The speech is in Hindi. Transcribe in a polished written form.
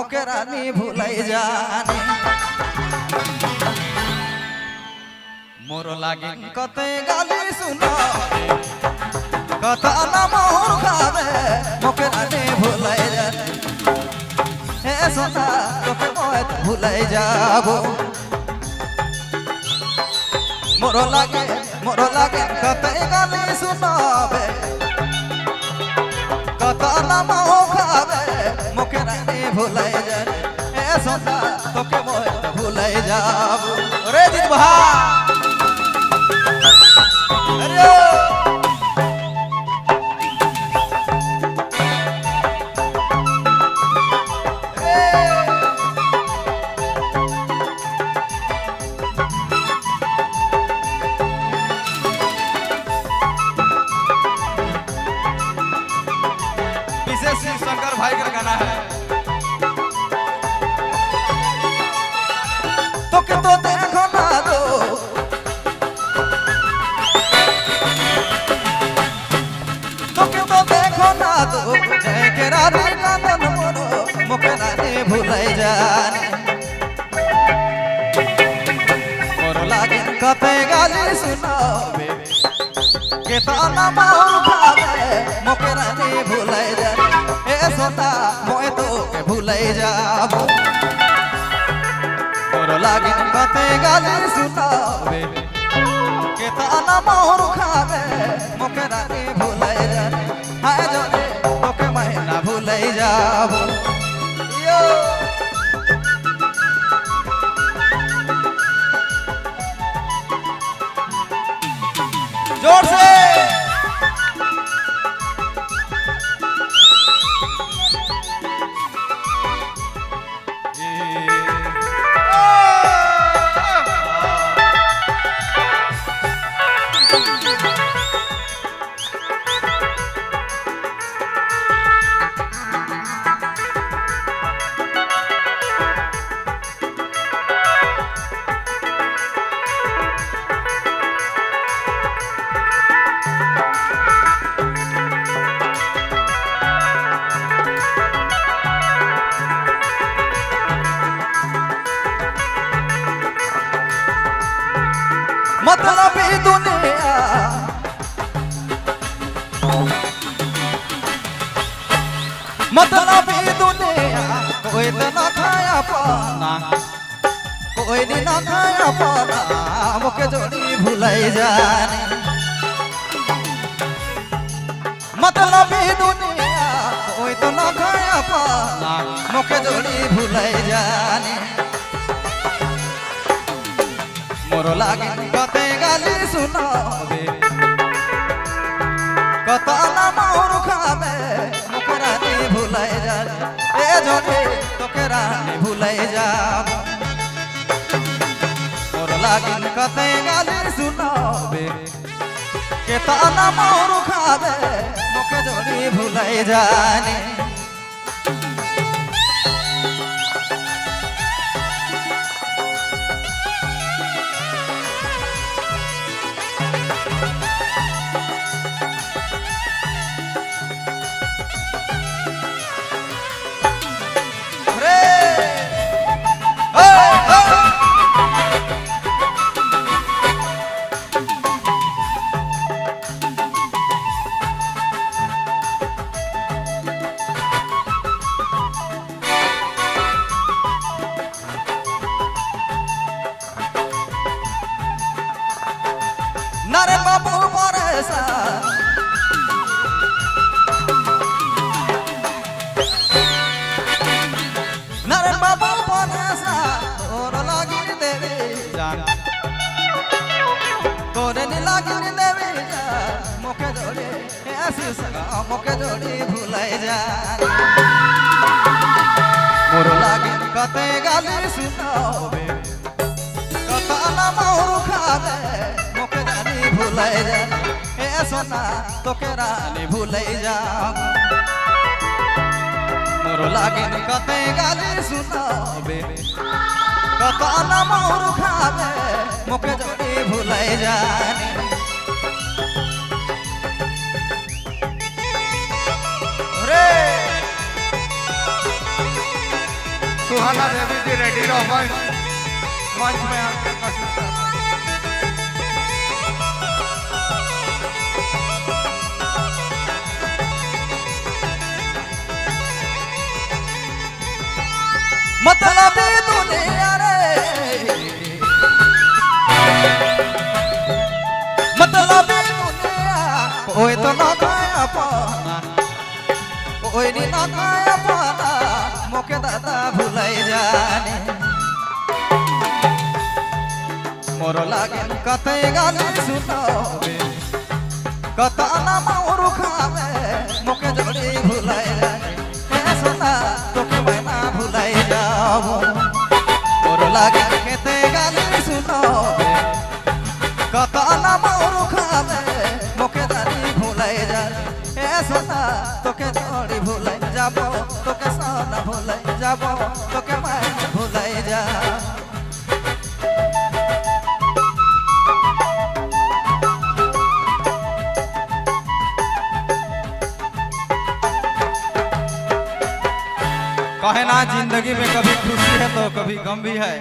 मोके रानी भुलाई जाने मोर लागे कते गाली सुना कथा ना मोर खावे मोके रानी भुलाई जाने हे सोना तोके मोए भुलाई जाबो मोर लागे कते गाली सुनावे कथा ना मोर खावे मोके रानी भुलाई जाने हे सोना तोके मोए भुलाई जाबो रे जीत भा अरे शंकर भाई का गाना है तो के तो देखो ना दो तो के तो देखो ना दो के रानी कांदन मोरो मोके रानी भुलाई जाने मोर लागे कते गाली सुनावे के ताना मार खावे मोके रानी भुलाई जाने सोना मोए तो के भुलाई जाबो मोर लागे कते गाली सुनावे के ताना मोर खावे मोके रानी भुलाई जाने हाय जोने तोके महीना भुलाई जाबो यो जोर से मतलब दुनिया मतलब दुनिया कोई तो ना खाया पाना कोई नहीं ना खाया पाना मोके जोड़ी भुलाई जाने मतलब दुनिया कोई तो ना खाया पाना मोके जोड़ी भुलाई जाने मोर लागे कते गाली सुनावे कता ना मोर खावे मोके रानी भुलाई जाने ए जोने तोके रानी भुलाई जाबो मोर लागे कते गाली सुनावे कता ना मोर खावे मोके जोड़ी भुलाई जाने नारे बाबू परेसा नारे बाबू परेसा तोर लागी देवी जान तोरे नी लागी देवी जान मोके जोड़ी ऐसी सगा मोके जोड़ी भुलाई जान मोर लागी कते गाली सुनावे कथा ना मोर खावे मोके रानी भुलाई जाने ए सोना तोके रानी भुलाई जाबो मोर लागे कते गाली सुनावे कथा ना मोर खावे मोके जोड़ी भुलाई जाने रे सुहाना देवी जी रेडी रहो मंच में आकर कोशिश कर। मतलब दुनिया रे मतलब दुनिया कोई तो ना खाया पाना कोई नहीं ना खाया पाना मोके दादा भुलाई जाने मोर लागे कते गाली सुनावे कता ना मोर खावे मोके जोड़ी भुलाई जाने ए सोना तोके मैं ना भुलाई जाबो मोर लागे कते गाली सुनावे कता ना मोर खावे मोके दादी भुलाई जाने ए सोना तोके जोड़ी भुलाई जाबो तोके सोना भुलाई जाबो तोके मैं भुलाई जा। कहे ना जिंदगी में कभी खुशी है तो कभी गम भी है।